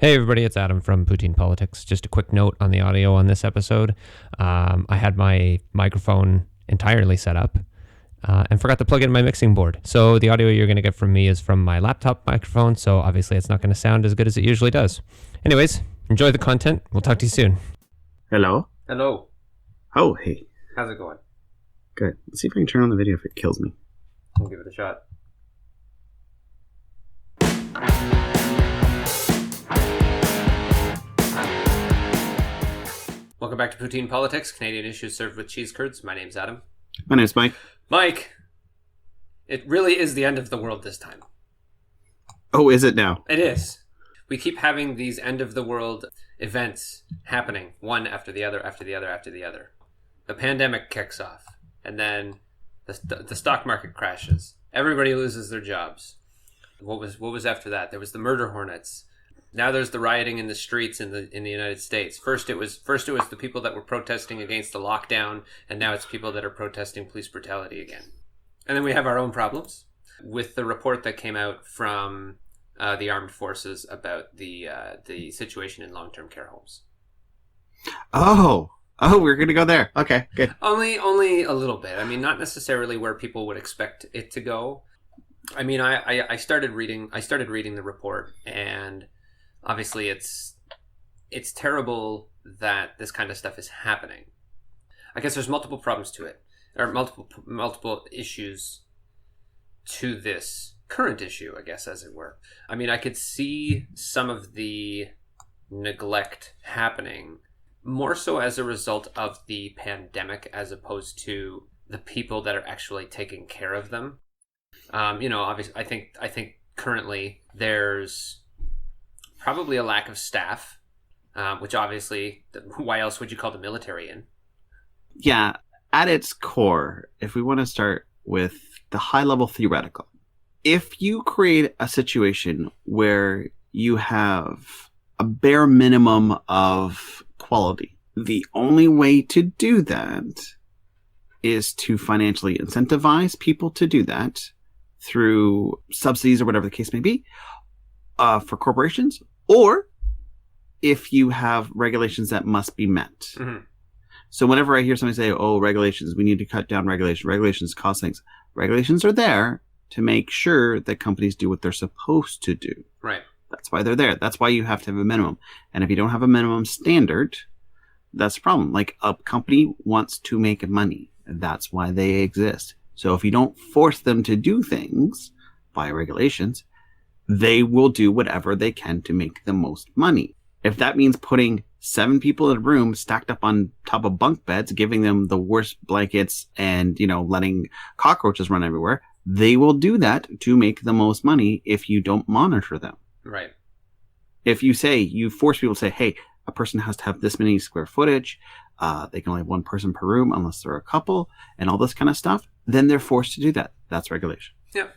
Hey everybody, it's Adam from Poutine Politics. Just a quick note on the audio on this episode. I had my microphone entirely set up and forgot to plug in my mixing board. So the audio you're going to get from me is from my laptop microphone, so obviously it's not going to sound as good as it usually does. Anyways, enjoy the content. We'll talk to you soon. Hello? Hello. Oh, hey. How's it going? Good. Let's see if I can turn on the video if it kills me. We'll give it a shot. Welcome back to Poutine Politics, Canadian issues served with cheese curds. My name's Adam. My name's Mike. Mike, it really is the end of the world this time. Oh, is it now? It is. We keep having these end of the world events happening, one after the other, after the other, after the other. The pandemic kicks off, and then the stock market crashes. Everybody loses their jobs. What was after that? There was the murder hornets. Now there's the rioting in the streets in the United States. First it was the people that were protesting against the lockdown, and now it's people that are protesting police brutality again. And then we have our own problems with the report that came out from the armed forces about the situation in long-term care homes. Oh, we're gonna go there. Okay, good. Only a little bit. I mean, not necessarily where people would expect it to go. I mean, I started reading the report, and obviously it's terrible that this kind of stuff is happening. I guess there's multiple problems to it, or multiple issues to this current issue, I guess, as it were. I mean, I could see some of the neglect happening more so as a result of the pandemic as opposed to the people that are actually taking care of them. Obviously, I think currently there's probably a lack of staff, which obviously, why else would you call the military in? Yeah, at its core, if we want to start with the high-level theoretical, if you create a situation where you have a bare minimum of quality, the only way to do that is to financially incentivize people to do that through subsidies or whatever the case may be for corporations, or if you have regulations that must be met. Mm-hmm. So whenever I hear somebody say, oh, regulations, we need to cut down regulations cause things. Regulations are there to make sure that companies do what they're supposed to do. Right. That's why they're there. That's why you have to have a minimum. And if you don't have a minimum standard, that's a problem. Like, a company wants to make money. That's why they exist. So if you don't force them to do things via regulations, they will do whatever they can to make the most money. If that means putting 7 people in a room stacked up on top of bunk beds, giving them the worst blankets and, letting cockroaches run everywhere, they will do that to make the most money if you don't monitor them. Right. If you force people to say, hey, a person has to have this many square footage, they can only have 1 person per room unless they're a couple, and all this kind of stuff, then they're forced to do that. That's regulation. Yeah.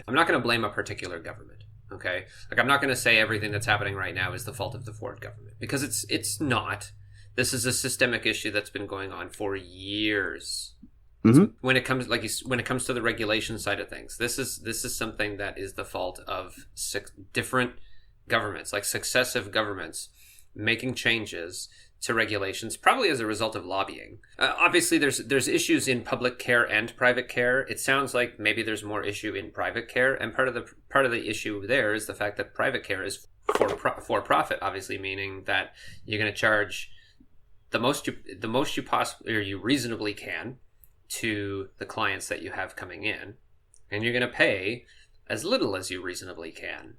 I'm not going to blame a particular government. Okay. Like, I'm not going to say everything that's happening right now is the fault of the Ford government, because it's not. This is a systemic issue that's been going on for years. Mm-hmm. When it comes to the regulation side of things, this is something that is the fault of different governments, like successive governments, making changes to regulations, probably as a result of lobbying. Obviously, there's issues in public care and private care. It sounds like maybe there's more issue in private care, and part of the issue there is the fact that private care is for profit. Obviously, meaning that you're going to charge the most you possibly, or you reasonably can, to the clients that you have coming in, and you're going to pay as little as you reasonably can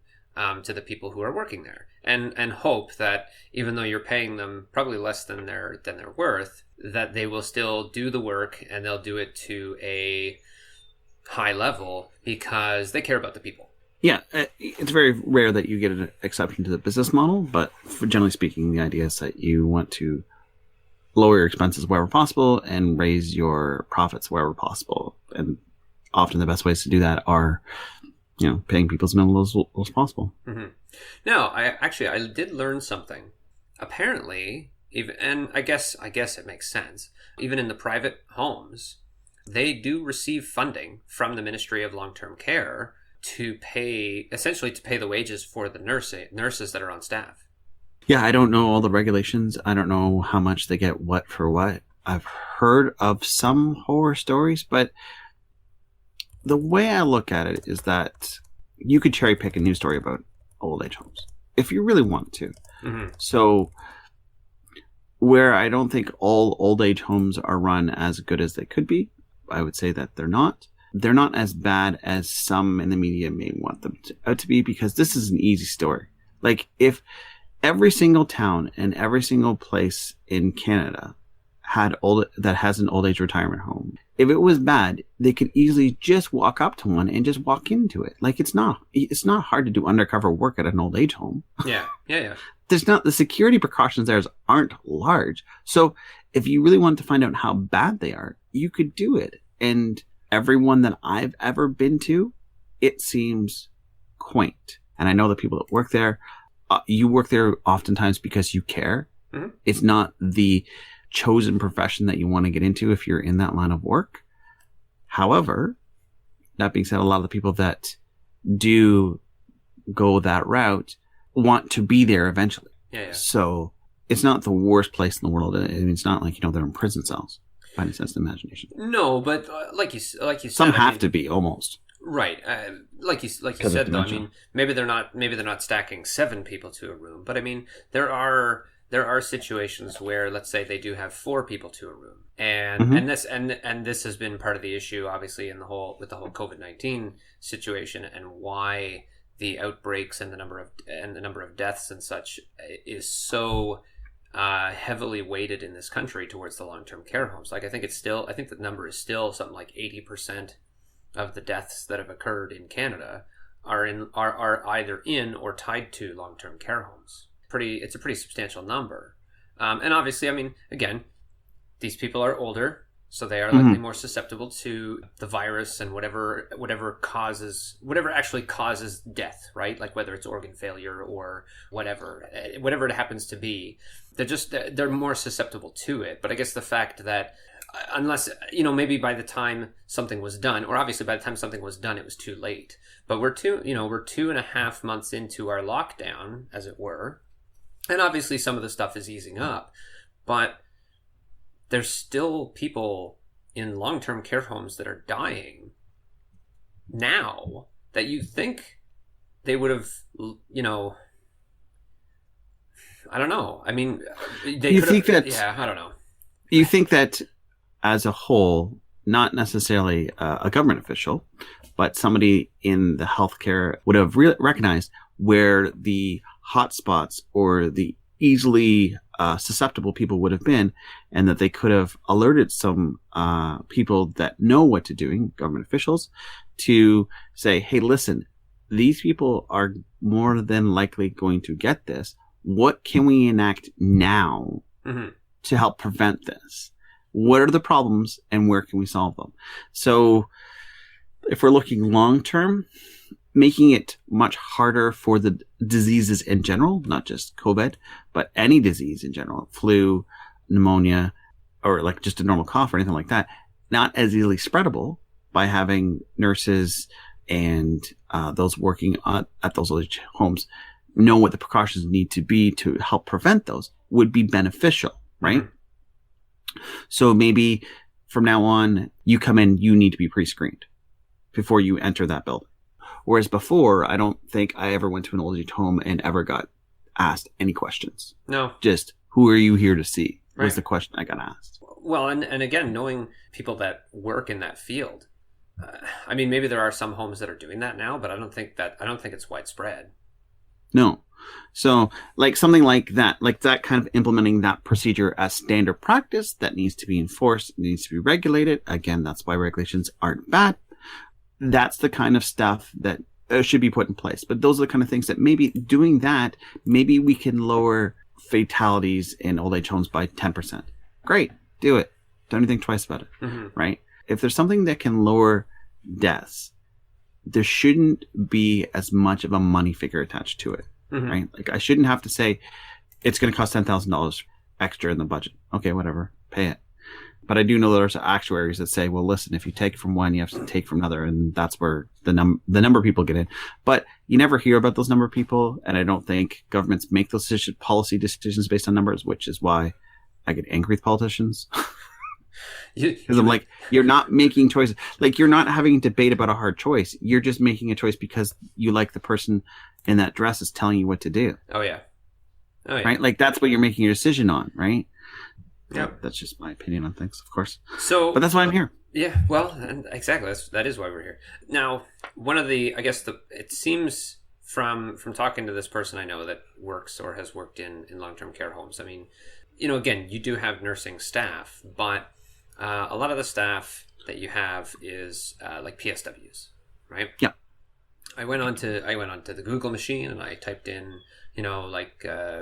to the people who are working there, and hope that even though you're paying them probably less than they're worth, that they will still do the work, and they'll do it to a high level because they care about the people. Yeah, it's very rare that you get an exception to the business model, but generally speaking, the idea is that you want to lower your expenses wherever possible and raise your profits wherever possible. And often the best ways to do that are, paying people as minimal as possible. Mm-hmm. No, I did learn something. Apparently, and I guess it makes sense. Even in the private homes, they do receive funding from the Ministry of Long-Term Care to pay the wages for the nurses that are on staff. Yeah, I don't know all the regulations. I don't know how much they get what for what. I've heard of some horror stories, but the way I look at it is that you could cherry pick a news story about old age homes if you really want to. Mm-hmm. So where I don't think all old age homes are run as good as they could be, I would say that they're not. They're not as bad as some in the media may want them to be, because this is an easy story. Like, if every single town and every single place in Canada has an old age retirement home, if it was bad, they could easily just walk up to one and just walk into it. Like, it's not hard to do undercover work at an old age home. Yeah. The security precautions there aren't large. So if you really want to find out how bad they are, you could do it. And everyone that I've ever been to, it seems quaint. And I know the people that work there, you work there oftentimes because you care. Mm-hmm. It's not the chosen profession that you want to get into if you're in that line of work. However, that being said, a lot of the people that do go that route want to be there eventually. Yeah. So it's not the worst place in the world. I mean, it's not like, they're in prison cells by any sense of the imagination. No, but like you said, some have to be almost. Right. Like you said, though, I mean, maybe they're not stacking 7 people to a room, but I mean, there are situations where, let's say, they do have 4 people to a room, and Mm-hmm. and this has been part of the issue, obviously, with the whole COVID-19 situation, and why the outbreaks and the number of deaths and such is so heavily weighted in this country towards the long-term care homes. Like, I think the number is still something like 80% of the deaths that have occurred in Canada are either in or tied to long-term care homes. It's a pretty substantial number. And obviously, I mean, again, these people are older, so they are likely more susceptible to the virus and whatever actually causes death, right? Like, whether it's organ failure or whatever it happens to be, they're more susceptible to it. But I guess the fact that, unless, maybe by the time something was done, or obviously by the time something was done, it was too late. But we're 2.5 months into our lockdown, as it were. And obviously some of the stuff is easing up, but there's still people in long-term care homes that are dying now that you think they would have, I don't know. I mean, I don't know. You think that as a whole, not necessarily a government official, but somebody in the healthcare would have recognized where the hotspots or the easily susceptible people would have been, and that they could have alerted some people that know what to do, government officials, to say, hey, listen, these people are more than likely going to get this. What can we enact now to help prevent this? What are the problems and where can we solve them? So if we're looking long term, making it much harder for the diseases in general, not just COVID, but any disease in general, flu, pneumonia, or like just a normal cough or anything like that, not as easily spreadable, by having nurses and those working at those homes know what the precautions need to be to help prevent those, would be beneficial, right? Mm-hmm. So maybe from now on, you come in, you need to be pre-screened before you enter that building. Whereas before, I don't think I ever went to an old age home and ever got asked any questions. No. Just, who are you here to see? Right. Was the question I got asked. Well, and again, knowing people that work in that field, I mean, maybe there are some homes that are doing that now, but I don't think it's widespread. No. So, like something like that kind of implementing that procedure as standard practice that needs to be enforced, needs to be regulated. Again, that's why regulations aren't bad. That's the kind of stuff that should be put in place. But those are the kind of things that maybe doing that, maybe we can lower fatalities in old age homes by 10%. Great. Do it. Don't even think twice about it. Mm-hmm. Right? If there's something that can lower deaths, there shouldn't be as much of a money figure attached to it. Mm-hmm. Right? Like, I shouldn't have to say it's going to cost $10,000 extra in the budget. Okay, whatever. Pay it. But I do know there's actuaries that say, well, listen, if you take from one, you have to take from another. And that's where the number of people get in. But you never hear about those number of people. And I don't think governments make those policy decisions based on numbers, which is why I get angry with politicians. Because I'm like, you're not making choices. Like, you're not having a debate about a hard choice. You're just making a choice because you like the person in that dress is telling you what to do. Oh, yeah. Right? Like, that's what you're making your decision on, right? Yeah. That's just my opinion on things, of course. So, but that's why I'm here. Yeah, well, and exactly. That is why we're here. Now, one of the, I guess, it seems from talking to this person I know that works or has worked in long-term care homes. I mean, again, you do have nursing staff, but a lot of the staff that you have is like PSWs, right? Yeah. I went on to the Google machine and I typed in,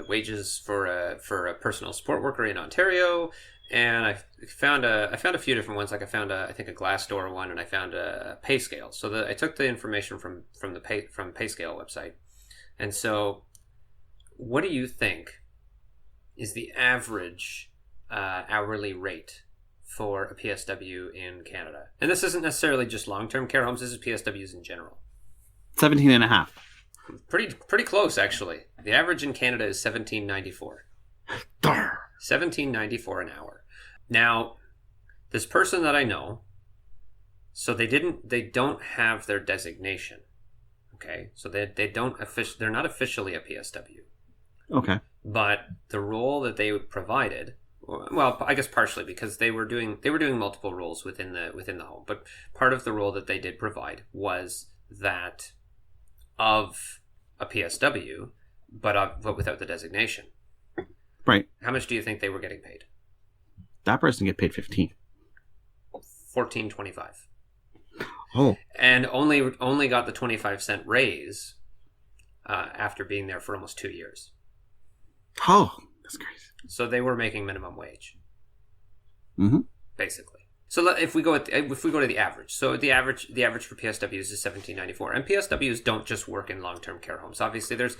wages for a personal support worker in Ontario, and I found a few different ones. Like I found I think a Glassdoor one, and I found a pay scale. So I took the information from PayScale website, and so what do you think is the average hourly rate for a PSW in Canada? And this isn't necessarily just long-term care homes. This is PSWs in general. 17 and a half. Pretty close, actually. The average in Canada is $17.94. $17.94 an hour. Now, this person that I know, so they don't have their designation. Okay, so they're not officially a PSW. Okay. But the role that they provided, well, I guess partially because they were doing multiple roles within the home, but part of the role that they did provide was that of a PSW, but without the designation. Right. How much do you think they were getting paid? That person get paid 15. $14.25. Oh. And only got the 25-cent raise after being there for almost 2 years. Oh, that's crazy. So they were making minimum wage. Mm-hmm. Basically. So if we go to the average, so the average for PSWs is $17.94, and PSWs don't just work in long-term care homes. Obviously, there's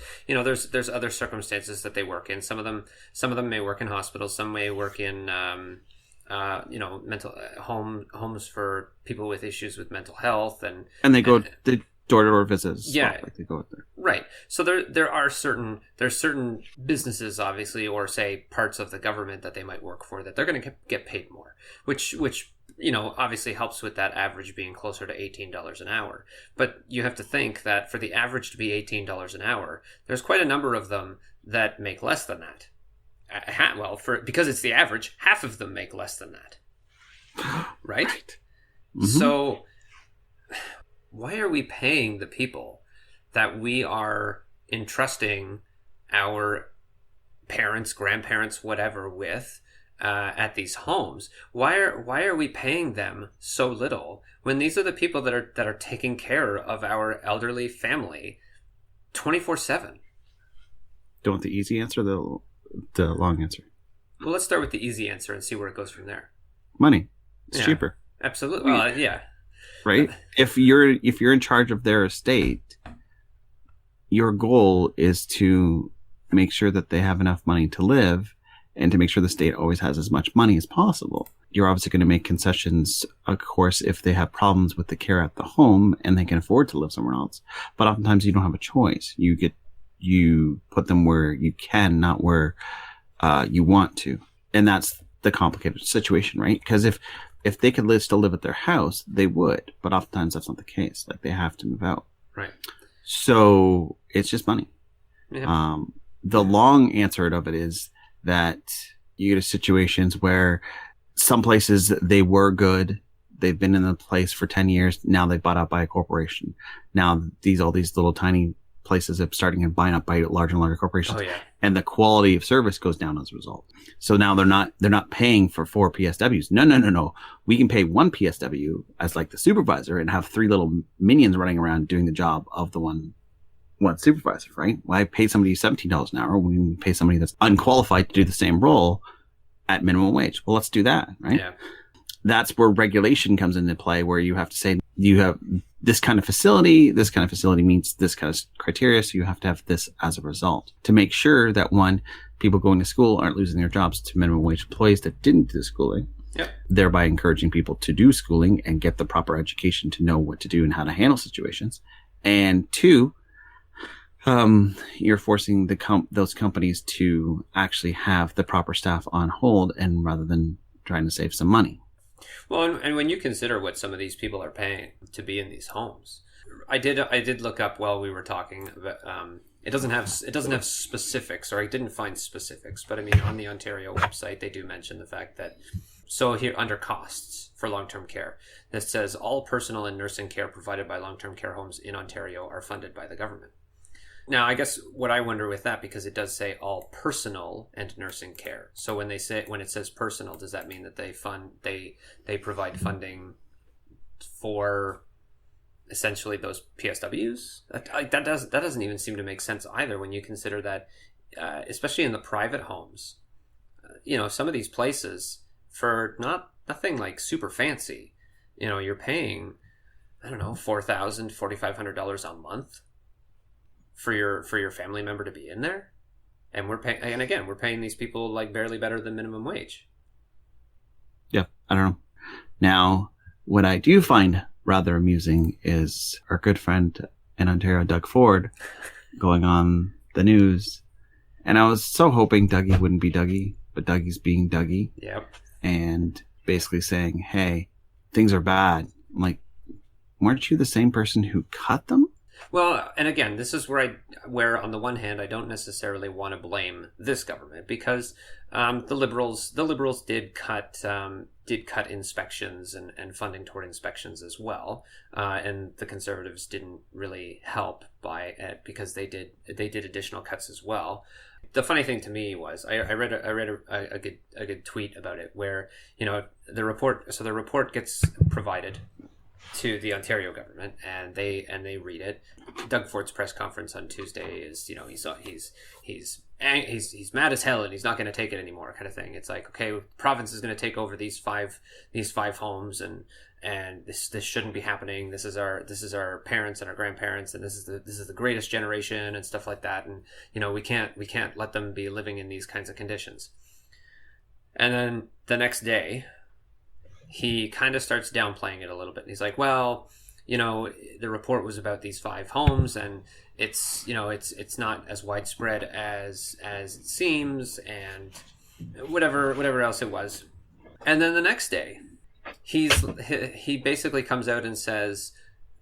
other circumstances that they work in. Some of them may work in hospitals. Some may work in mental homes for people with issues with mental health, and they go the door-to-door visits. Yeah, like they go out there. Right. So there's certain businesses, obviously, or say parts of the government that they might work for that they're going to get paid more, which obviously helps with that average being closer to $18 an hour. But you have to think that for the average to be $18 an hour, there's quite a number of them that make less than that. Because it's the average, half of them make less than that. Right? Mm-hmm. So why are we paying the people that we are entrusting our parents, grandparents, whatever with at these homes? Why are we paying them so little when these are the people that are taking care of our elderly family 24/7? Don't want the easy answer, or the long answer? Well, let's start with the easy answer and see where it goes from there. Money. It's cheaper. Absolutely. Well, yeah. Right? If you're in charge of their estate, your goal is to make sure that they have enough money to live and to make sure the state always has as much money as possible. You're obviously going to make concessions, of course, if they have problems with the care at the home and they can afford to live somewhere else. But oftentimes you don't have a choice. You put them where you can, not where you want to. And that's the complicated situation, right? Because if they could still live at their house, they would. But oftentimes that's not the case. Like, they have to move out. Right. So it's just money. Yeah. The long answer of it is that you get situations where some places they were good. They've been in the place for 10 years. Now they've bought out by a corporation. Now all these little tiny places are starting and buying up by larger and larger corporations. Oh, yeah. And the quality of service goes down as a result. So now they're not paying for 4 PSWs. No. We can pay 1 PSW as like the supervisor and have 3 little minions running around doing the job of the one supervisor, right? Why pay somebody $17 an hour when we pay somebody that's unqualified to do the same role at minimum wage? Well, let's do that, right? Yeah. That's where regulation comes into play, where you have to say you have this kind of facility meets this kind of criteria, so you have to have this as a result to make sure that, one, people going to school aren't losing their jobs to minimum wage employees that didn't do the schooling, Yep. thereby encouraging people to do schooling and get the proper education to know what to do and how to handle situations. And two, you're forcing those companies to actually have the proper staff on hold, and rather than trying to save some money. Well, and when you consider what some of these people are paying to be in these homes, I did look up while we were talking about, it doesn't have specifics, or I didn't find specifics, but I mean, on the Ontario website, they do mention the fact that, so here under costs for long-term care, that says all personal and nursing care provided by long-term care homes in Ontario are funded by the government. Now, I guess what I wonder with that, because it does say all personal and nursing care. So when it says personal, does that mean that they provide funding for essentially those PSWs? That doesn't even seem to make sense either, when you consider that, especially in the private homes, some of these places, for nothing like super fancy, you're paying, I don't know, $4,000, $4,500 a month for your family member to be in there, and we're paying these people like barely better than minimum wage. Yeah, I don't know. Now, what I do find rather amusing is our good friend in Ontario, Doug Ford, going on the news, and I was so hoping Dougie wouldn't be Dougie, but Dougie's being Dougie. Yep. And basically saying, "Hey, things are bad." I'm like, weren't you the same person who cut them? Well, and again, this is where on the one hand, I don't necessarily want to blame this government, because the liberals did cut inspections and funding toward inspections as well, and the Conservatives didn't really help by it, because they did additional cuts as well. The funny thing to me was I read a good tweet about it, where the report gets provided to the Ontario government, and they read it. Doug Ford's press conference on Tuesday is, he's mad as hell, and he's not going to take it anymore, kind of thing. It's like, okay, province is going to take over these five homes, and this shouldn't be happening. This is our parents and our grandparents, and this is the greatest generation, and stuff like that. And we can't let them be living in these kinds of conditions. And then the next day, he kind of starts downplaying it a little bit. And he's like, well, the report was about these 5 homes, and it's not as widespread as it seems, and whatever else it was. And then the next day, he basically comes out and says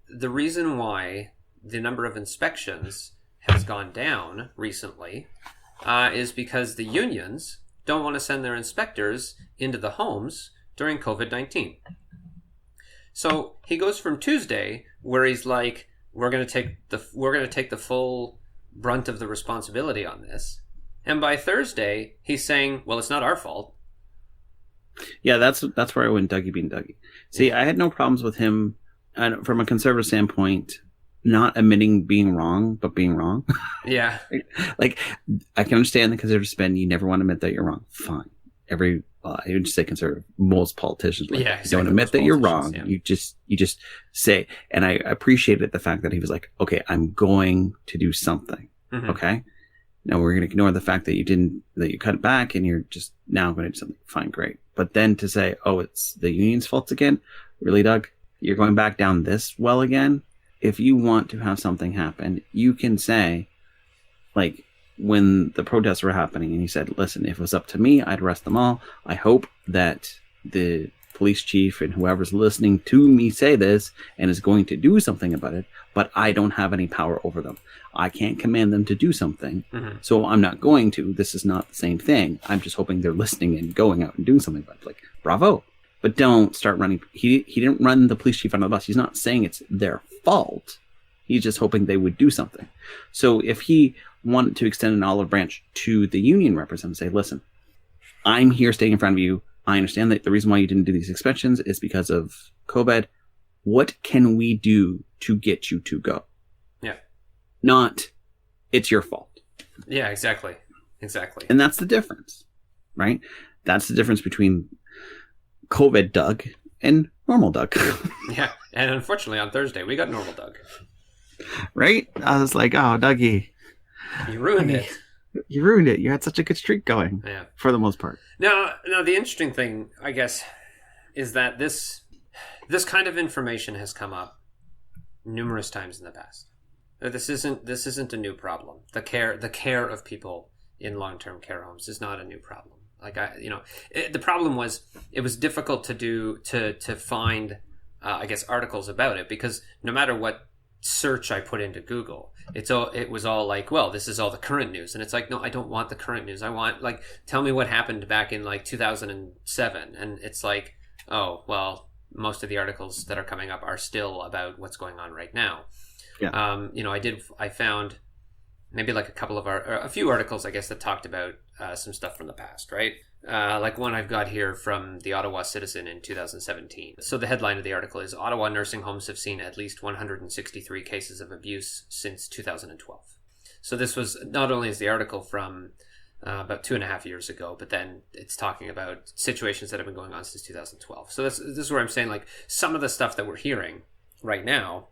the reason why the number of inspections has gone down recently is because the unions don't want to send their inspectors into the homes during COVID-19. So he goes from Tuesday, where he's like, we're going to take the full brunt of the responsibility on this, and by Thursday he's saying, well, it's not our fault. Yeah, that's where I went Dougie being Dougie. See, I had no problems with him from a conservative standpoint, not admitting being wrong, but being wrong. Yeah. Like, I can understand the conservative spin. You never want to admit that you're wrong. Fine. I would just say conservative. Most politicians, exactly. Don't admit that you're wrong. Yeah. You just say. And I appreciated the fact that he was like, okay, I'm going to do something. Mm-hmm. Okay. Now we're going to ignore the fact that you cut it back, and you're just now going to do something. Fine, great. But then to say, oh, it's the union's fault again? Really, Doug? You're going back down this well again? If you want to have something happen, you can say, like, when the protests were happening, and he said, listen, if it was up to me, I'd arrest them all. I hope that the police chief and whoever's listening to me say this and is going to do something about it, but I don't have any power over them. I can't command them to do something, so I'm not going to. This is not the same thing. I'm just hoping they're listening and going out and doing something about it. Like, bravo. But don't start running. He didn't run the police chief under the bus. He's not saying it's their fault. He's just hoping they would do something. So if he wanted to extend an olive branch to the union representative and say, listen, I'm here standing in front of you. I understand that the reason why you didn't do these inspections is because of COVID. What can we do to get you to go? Yeah. Not, it's your fault. Yeah, exactly. And that's the difference, right? That's the difference between COVID Doug and normal Doug. Yeah. And unfortunately on Thursday, we got normal Doug. Right? I was like, oh, Dougie. You ruined it. You ruined it. You had such a good streak going. Yeah. For the most part. Now the interesting thing, I guess, is that this kind of information has come up numerous times in the past. This isn't a new problem. The care of people in long-term care homes is not a new problem. Like the problem was it was difficult to find I guess articles about it, because no matter what search I put into Google, it was all like, well, this is all the current news, and it's like, no, I don't want the current news. I want, like, tell me what happened back in like 2007, and it's like, oh, well, most of the articles that are coming up are still about what's going on right now. Yeah. I found maybe like a few articles, I guess, that talked about some stuff from the past, right? Like one I've got here from the Ottawa Citizen in 2017. So the headline of the article is, Ottawa nursing homes have seen at least 163 cases of abuse since 2012. So this was, not only is the article from about 2.5 years ago, but then it's talking about situations that have been going on since 2012. So this is where I'm saying, like, some of the stuff that we're hearing right now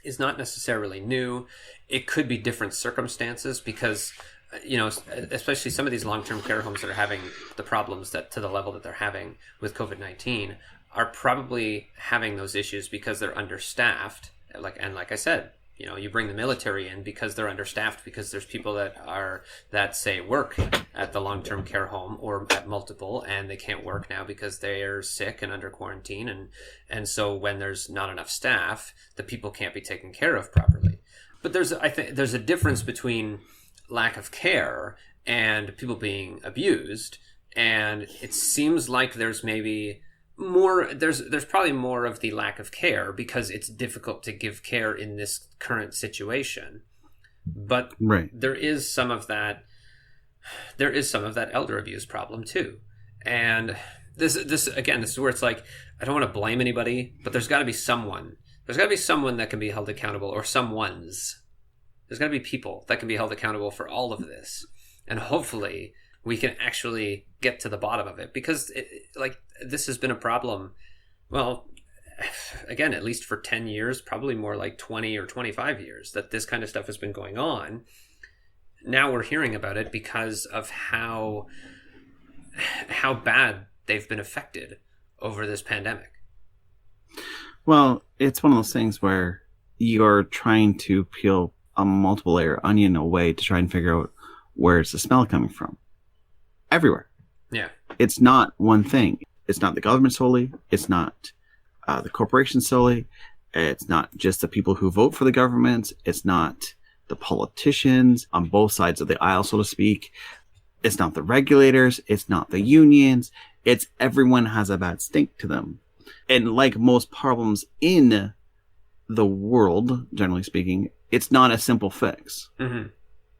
is not necessarily new. It could be different circumstances, because especially some of these long-term care homes that are having the problems that to the level that they're having with COVID-19 are probably having those issues because they're understaffed. Like I said, you bring the military in because they're understaffed, because there's people that say work at the long-term care home or at multiple, and they can't work now because they're sick and under quarantine, and so when there's not enough staff, the people can't be taken care of properly. But I think there's a difference between lack of care and people being abused, and it seems like there's maybe more, there's probably more of the lack of care because it's difficult to give care in this current situation. But Right. there is some of that elder abuse problem too. And this is where it's like, I don't want to blame anybody, but there's got to be someone that can be held accountable, or someone's. There's got to be people that can be held accountable for all of this. And hopefully we can actually get to the bottom of it, because this has been a problem, well, again, at least for 10 years, probably more like 20 or 25 years that this kind of stuff has been going on. Now we're hearing about it because of how bad they've been affected over this pandemic. Well, it's one of those things where you're trying to peel a multiple layer onion away to try and figure out where's the smell coming from. Everywhere. Yeah. It's not one thing. It's not the government solely. It's not the corporation solely. It's not just the people who vote for the government. It's not the politicians on both sides of the aisle, so to speak. It's not the regulators. It's not the unions. It's everyone has a bad stink to them. And like most problems in the world, generally speaking, it's not a simple fix. Mm-hmm.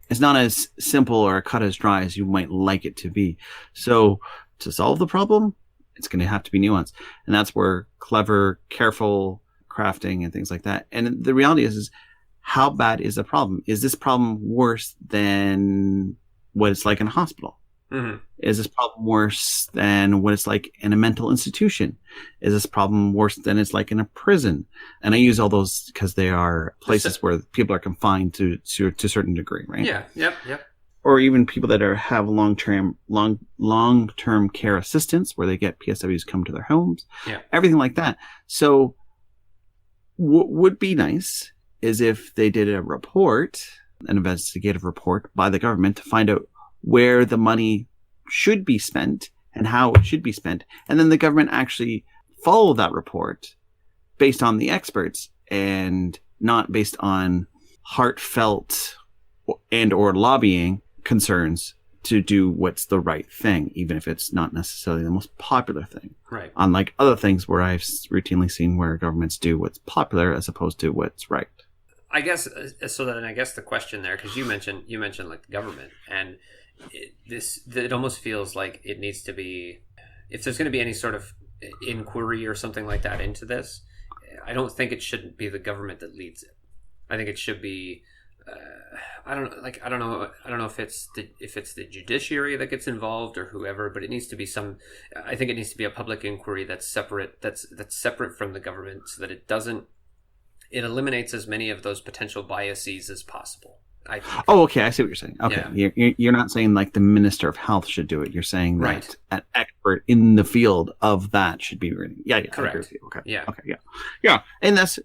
It's not as simple or cut as dry as you might like it to be. So to solve the problem, it's going to have to be nuanced. And that's where clever, careful crafting and things like that. And the reality is how bad is the problem? Is this problem worse than what it's like in a hospital? Mm-hmm. Is this problem worse than what it's like in a mental institution? Is this problem worse than it's like in a prison? And I use all those because they are places where people are confined to a certain degree, right? Yeah. Yep. Or even people that have long-term care assistance where they get PSWs come to their homes. Yeah. Everything like that. So what would be nice is if they did a report, an investigative report by the government to find out where the money should be spent and how it should be spent. And then the government actually follow that report based on the experts and not based on heartfelt and or lobbying concerns to do what's the right thing, even if it's not necessarily the most popular thing. Right. Unlike other things where I've routinely seen where governments do what's popular as opposed to what's right. I guess so. Then I guess the question there, because you mentioned like the government, and it almost feels like it needs to be, if there's going to be any sort of inquiry or something like that into this, I don't think it shouldn't be the government that leads it. I think it should be. I don't know if it's the judiciary that gets involved or whoever, but it needs to be I think it needs to be a public inquiry that's separate. That's separate from the government, so that it eliminates as many of those potential biases as possible. I think. Oh, okay. I see what you're saying. Okay. Yeah. You're not saying like the Minister of Health should do it. You're saying that Right. an expert in the field of that should be reading. Yeah. Correct. I agree with you. Okay. Yeah. Okay. Yeah. Yeah. And that's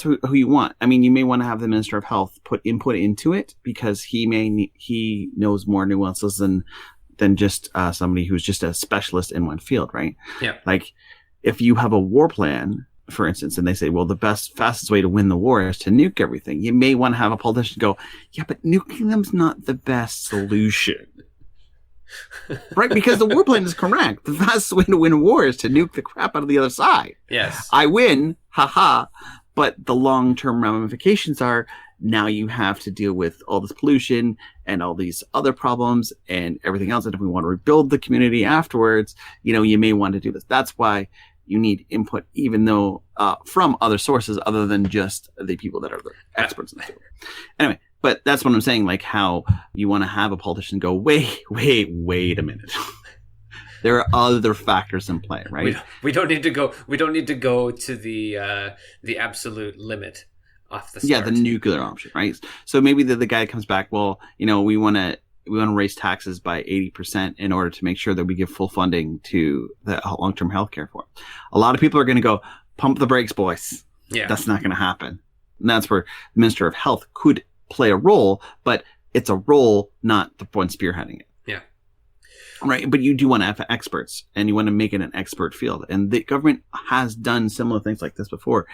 who you want. I mean, you may want to have the Minister of Health put input into it because he knows more nuances than just somebody who's just a specialist in one field, right? Yeah. Like if you have a war plan, for instance, and they say, well, the fastest way to win the war is to nuke everything. You may want to have a politician go, yeah, but nuking them's not the best solution. Right? Because the war plan is correct. The fastest way to win a war is to nuke the crap out of the other side. Yes. I win, haha. But the long-term ramifications are now you have to deal with all this pollution and all these other problems and everything else. And if we want to rebuild the community afterwards, you may want to do this. That's why you need input, even though from other sources other than just the people that are the experts in the field. Anyway, but that's what I'm saying, like how you want to have a politician go, wait a minute. There are other factors in play, right? We don't need to go. We don't need to go to the absolute limit off the start. Yeah, the nuclear option, right? So maybe the guy comes back. Well, we want to raise taxes by 80% in order to make sure that we give full funding to the long-term health care for it. A lot of people are going to go, pump the brakes, boys. Yeah, that's not going to happen. And that's where the Minister of Health could play a role, but it's a role, not the one spearheading it. Yeah. Right, but you do want to have experts, and you want to make it an expert field. And the government has done similar things like this before.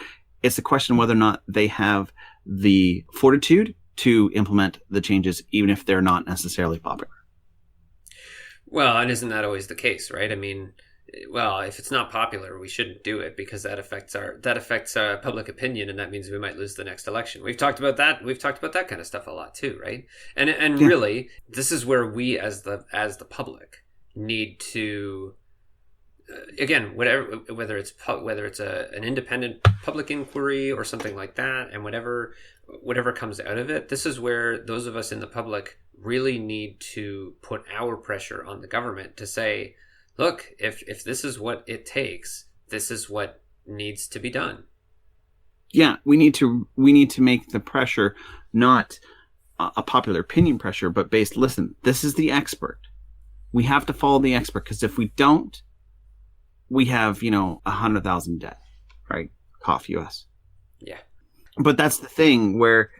It's a question whether or not they have the fortitude to implement the changes, even if they're not necessarily popular. Well, and isn't that always the case, right? I mean, well, if it's not popular, we shouldn't do it because that affects our public opinion, and that means we might lose the next election. We've talked about that. We've talked about that kind of stuff a lot too, right? And yeah. Really, this is where we as the public need to again, whether it's an independent public inquiry or something like that, and whatever comes out of it, this is where those of us in the public really need to put our pressure on the government to say, look, if this is what it takes, this is what needs to be done. Yeah, we need to make the pressure not a popular opinion pressure, but based, listen, this is the expert. We have to follow the expert, because if we don't, we have, 100,000 dead, right? Cough, US. Yeah. But that's the thing where,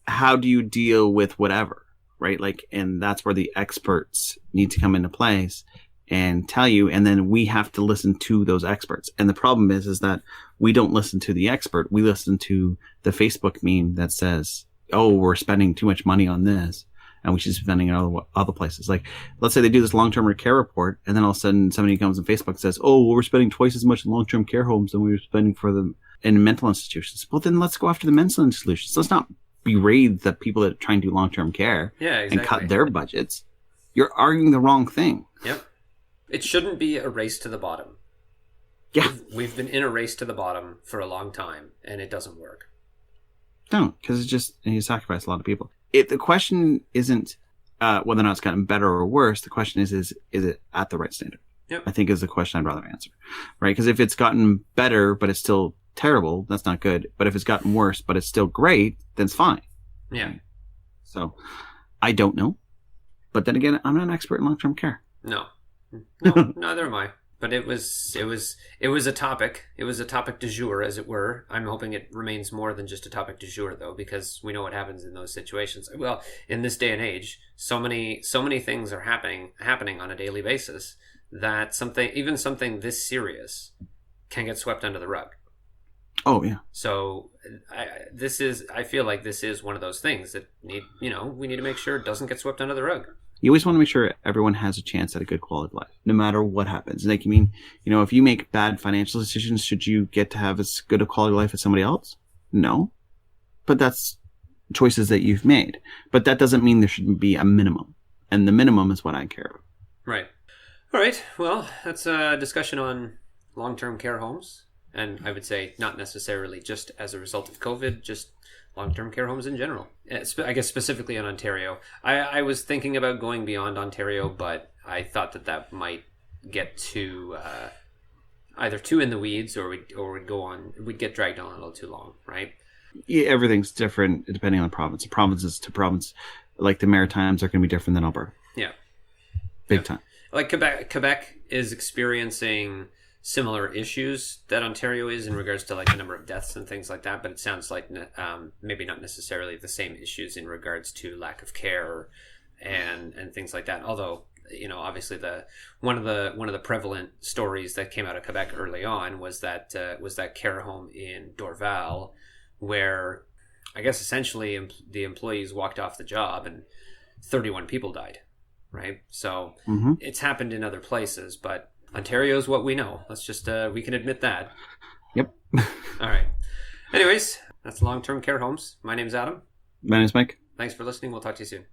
how do you deal with whatever, right? Like, and that's where the experts need to come into place and tell you, and then we have to listen to those experts. And the problem is that we don't listen to the expert. We listen to the Facebook meme that says, oh, we're spending too much money on this, and we should be spending it other places. Like, let's say they do this long-term care report, and then all of a sudden somebody comes on Facebook and says, oh, well, we're spending twice as much in long-term care homes than we were spending for them in mental institutions. Well, then let's go after the mental institutions. Let's not berate the people that try and do long-term care and cut their budgets. You're arguing the wrong thing. Yep. It shouldn't be a race to the bottom. Yeah. We've been in a race to the bottom for a long time, and it doesn't work. No, because you sacrifice a lot of people. The question isn't whether or not it's gotten better or worse. The question is it at the right standard? Yep. I think is the question I'd rather answer. Right? Because if it's gotten better, but it's still terrible, that's not good. But if it's gotten worse, but it's still great, then it's fine. Yeah. Right? So, I don't know. But then again, I'm not an expert in long-term care. No, neither am I. But it was a topic. It was a topic du jour, as it were. I'm hoping it remains more than just a topic du jour, though, because we know what happens in those situations. Well, in this day and age, so many things are happening on a daily basis that even something this serious can get swept under the rug. Oh yeah. So I feel like this is one of those things that we need to make sure it doesn't get swept under the rug. You always want to make sure everyone has a chance at a good quality of life, no matter what happens. Like, if you make bad financial decisions, should you get to have as good a quality of life as somebody else? No. But that's choices that you've made. But that doesn't mean there shouldn't be a minimum. And the minimum is what I care about. Right. All right. Well, that's a discussion on long-term care homes. And I would say not necessarily just as a result of COVID, just long-term care homes in general. I guess specifically in Ontario. I was thinking about going beyond Ontario, but I thought that might get too either too in the weeds, or we'd get dragged on a little too long, right? Yeah, everything's different depending on the province. Provinces to province, like the Maritimes, are going to be different than Alberta. Yeah. Big time. Like Quebec is experiencing similar issues that Ontario is in regards to like the number of deaths and things like that, but it sounds like maybe not necessarily the same issues in regards to lack of care and things like that. Although, you know, obviously one of the prevalent stories that came out of Quebec early on was that care home in Dorval, where I guess essentially the employees walked off the job and 31 people died. Right. So It's happened in other places, but Ontario is what we know. Let's just, we can admit that. Yep. All right. Anyways, that's long-term care homes. My name's Adam. My name's Mike. Thanks for listening. We'll talk to you soon.